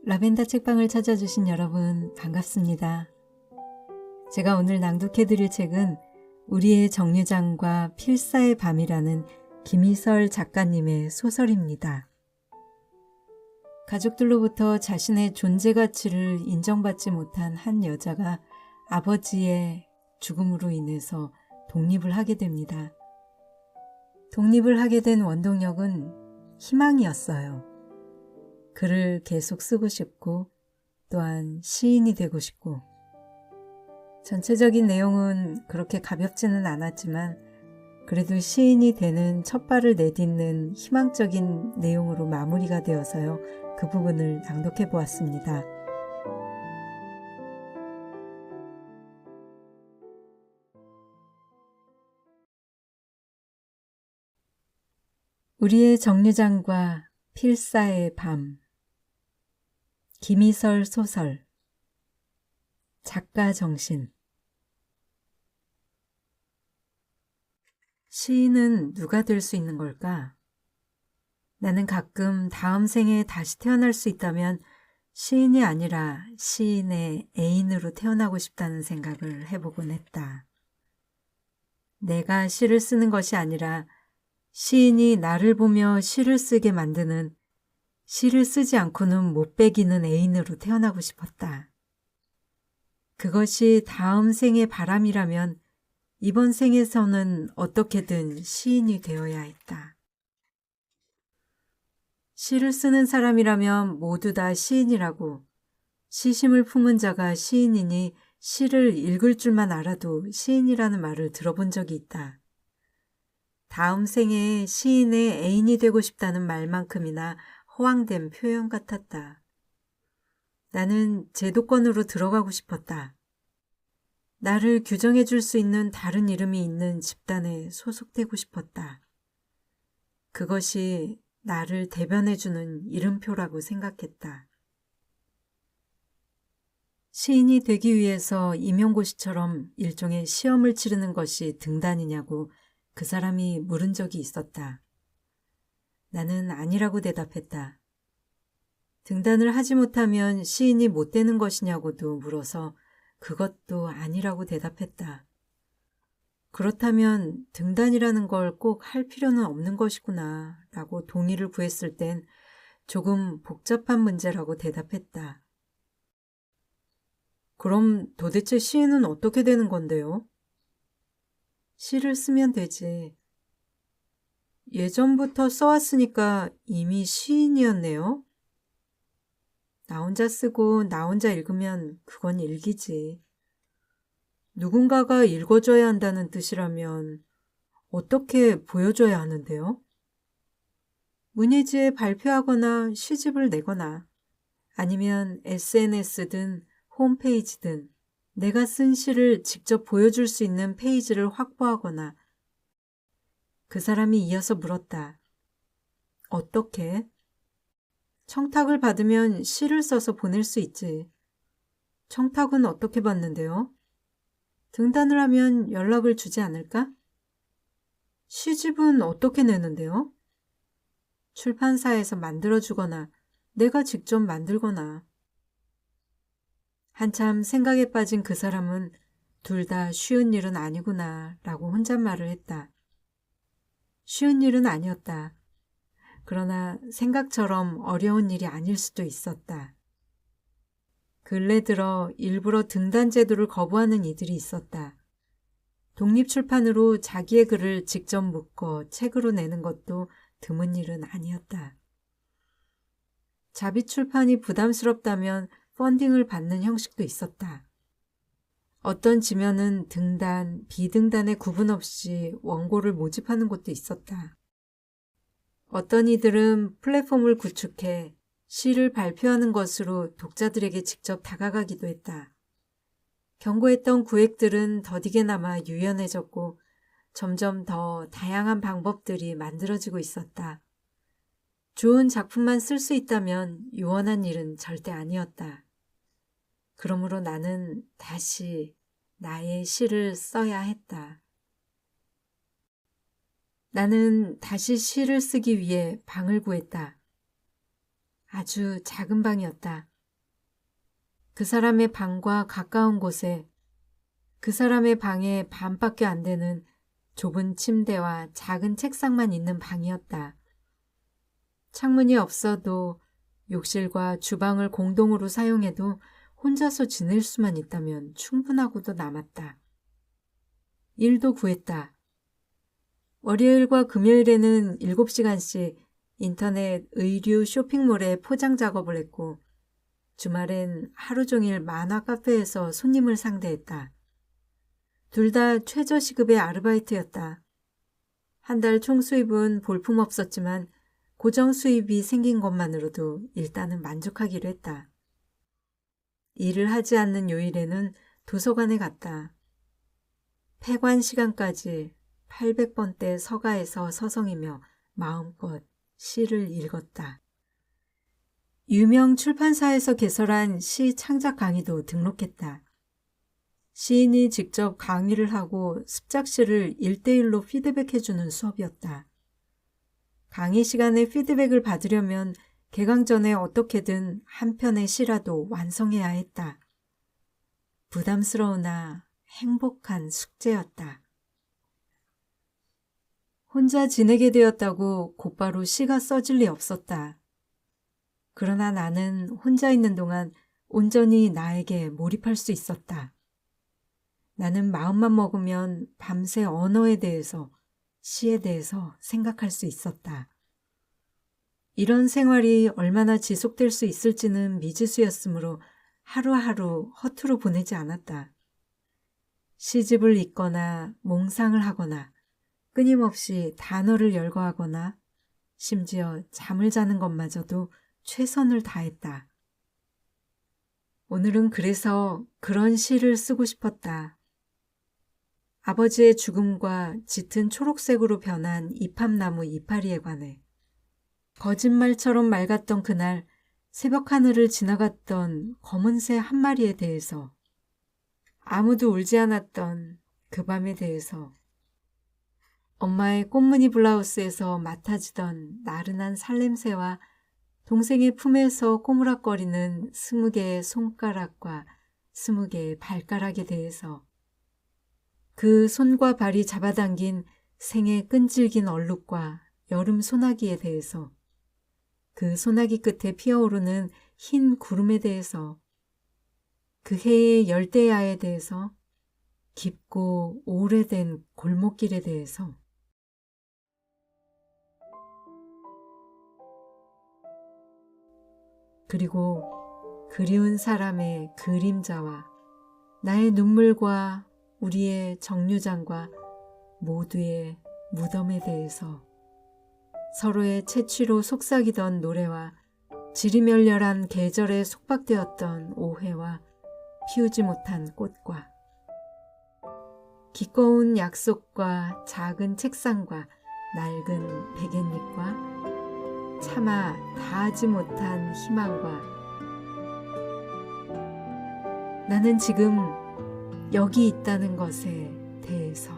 라벤더 책방을 찾아주신 여러분 반갑습니다. 제가 오늘 낭독해드릴 책은 우리의 정류장과 필사의 밤이라는 김희설 작가님의 소설입니다. 가족들로부터 자신의 존재 가치를 인정받지 못한 한 여자가 아버지의 죽음으로 인해서 독립을 하게 됩니다. 독립을 하게 된 원동력은 희망이었어요. 글을 계속 쓰고 싶고 또한 시인이 되고 싶고 전체적인 내용은 그렇게 가볍지는 않았지만 그래도 시인이 되는 첫발을 내딛는 희망적인 내용으로 마무리가 되어서요. 그 부분을 낭독해 보았습니다. 우리의 정류장과 필사의 밤. 김희설 소설. 작가 정신. 시인은 누가 될 수 있는 걸까? 나는 가끔 다음 생에 다시 태어날 수 있다면 시인이 아니라 시인의 애인으로 태어나고 싶다는 생각을 해보곤 했다. 내가 시를 쓰는 것이 아니라 시인이 나를 보며 시를 쓰게 만드는 시를 쓰지 않고는 못 배기는 애인으로 태어나고 싶었다. 그것이 다음 생의 바람이라면 이번 생에서는 어떻게든 시인이 되어야 했다. 시를 쓰는 사람이라면 모두 다 시인이라고, 시심을 품은 자가 시인이니 시를 읽을 줄만 알아도 시인이라는 말을 들어본 적이 있다. 다음 생에 시인의 애인이 되고 싶다는 말만큼이나 허황된 표현 같았다. 나는 제도권으로 들어가고 싶었다. 나를 규정해 줄 수 있는 다른 이름이 있는 집단에 소속되고 싶었다. 그것이 나를 대변해 주는 이름표라고 생각했다. 시인이 되기 위해서 임용고시처럼 일종의 시험을 치르는 것이 등단이냐고 그 사람이 물은 적이 있었다. 나는 아니라고 대답했다. 등단을 하지 못하면 시인이 못 되는 것이냐고도 물어서 그것도 아니라고 대답했다. 그렇다면 등단이라는 걸 꼭 할 필요는 없는 것이구나 라고 동의를 구했을 땐 조금 복잡한 문제라고 대답했다. 그럼 도대체 시인은 어떻게 되는 건데요? 시를 쓰면 되지. 예전부터 써왔으니까 이미 시인이었네요. 나 혼자 쓰고 나 혼자 읽으면 그건 일기지. 누군가가 읽어줘야 한다는 뜻이라면 어떻게 보여줘야 하는데요? 문예지에 발표하거나 시집을 내거나 아니면 SNS든 홈페이지든 내가 쓴 시를 직접 보여줄 수 있는 페이지를 확보하거나. 그 사람이 이어서 물었다. 어떻게? 청탁을 받으면 시를 써서 보낼 수 있지. 청탁은 어떻게 받는데요? 등단을 하면 연락을 주지 않을까? 시집은 어떻게 내는데요? 출판사에서 만들어주거나 내가 직접 만들거나. 한참 생각에 빠진 그 사람은 둘 다 쉬운 일은 아니구나 라고 혼잣말을 했다. 쉬운 일은 아니었다. 그러나 생각처럼 어려운 일이 아닐 수도 있었다. 근래 들어 일부러 등단 제도를 거부하는 이들이 있었다. 독립출판으로 자기의 글을 직접 묶어 책으로 내는 것도 드문 일은 아니었다. 자비출판이 부담스럽다면 펀딩을 받는 형식도 있었다. 어떤 지면은 등단, 비등단의 구분 없이 원고를 모집하는 곳도 있었다. 어떤 이들은 플랫폼을 구축해 시를 발표하는 것으로 독자들에게 직접 다가가기도 했다. 경고했던 구획들은 더디게나마 유연해졌고 점점 더 다양한 방법들이 만들어지고 있었다. 좋은 작품만 쓸 수 있다면 유언한 일은 절대 아니었다. 그러므로 나는 다시 나의 시를 써야 했다. 나는 다시 시를 쓰기 위해 방을 구했다. 아주 작은 방이었다. 그 사람의 방과 가까운 곳에 그 사람의 방에 반밖에 안 되는 좁은 침대와 작은 책상만 있는 방이었다. 창문이 없어도 욕실과 주방을 공동으로 사용해도 혼자서 지낼 수만 있다면 충분하고도 남았다. 일도 구했다. 월요일과 금요일에는 7시간씩 인터넷 의류 쇼핑몰에 포장 작업을 했고 주말엔 하루 종일 만화 카페에서 손님을 상대했다. 둘 다 최저 시급의 아르바이트였다. 한 달 총 수입은 볼품없었지만 고정 수입이 생긴 것만으로도 일단은 만족하기로 했다. 일을 하지 않는 요일에는 도서관에 갔다. 폐관 시간까지 800번대 서가에서 서성이며 마음껏 시를 읽었다. 유명 출판사에서 개설한 시 창작 강의도 등록했다. 시인이 직접 강의를 하고 습작시를 1대1로 피드백해주는 수업이었다. 강의 시간에 피드백을 받으려면 개강 전에 어떻게든 한 편의 시라도 완성해야 했다. 부담스러우나 행복한 숙제였다. 혼자 지내게 되었다고 곧바로 시가 써질 리 없었다. 그러나 나는 혼자 있는 동안 온전히 나에게 몰입할 수 있었다. 나는 마음만 먹으면 밤새 언어에 대해서, 시에 대해서 생각할 수 있었다. 이런 생활이 얼마나 지속될 수 있을지는 미지수였으므로 하루하루 허투루 보내지 않았다. 시집을 읽거나 몽상을 하거나 끊임없이 단어를 열거하거나 심지어 잠을 자는 것마저도 최선을 다했다. 오늘은 그래서 그런 시를 쓰고 싶었다. 아버지의 죽음과 짙은 초록색으로 변한 이팝나무 이파리에 관해, 거짓말처럼 맑았던 그날 새벽 하늘을 지나갔던 검은 새 한 마리에 대해서, 아무도 울지 않았던 그 밤에 대해서, 엄마의 꽃무늬 블라우스에서 맡아지던 나른한 살냄새와 동생의 품에서 꼬무락거리는 20개의 손가락과 20개의 발가락에 대해서, 그 손과 발이 잡아당긴 생의 끈질긴 얼룩과 여름 소나기에 대해서, 그 소나기 끝에 피어오르는 흰 구름에 대해서, 그 해의 열대야에 대해서, 깊고 오래된 골목길에 대해서. 그리고 그리운 사람의 그림자와 나의 눈물과 우리의 정류장과 모두의 무덤에 대해서, 서로의 채취로 속삭이던 노래와 지리멸렬한 계절에 속박되었던 오해와 피우지 못한 꽃과 기꺼운 약속과 작은 책상과 낡은 베갯잎과 차마 다하지 못한 희망과, 나는 지금 여기 있다는 것에 대해서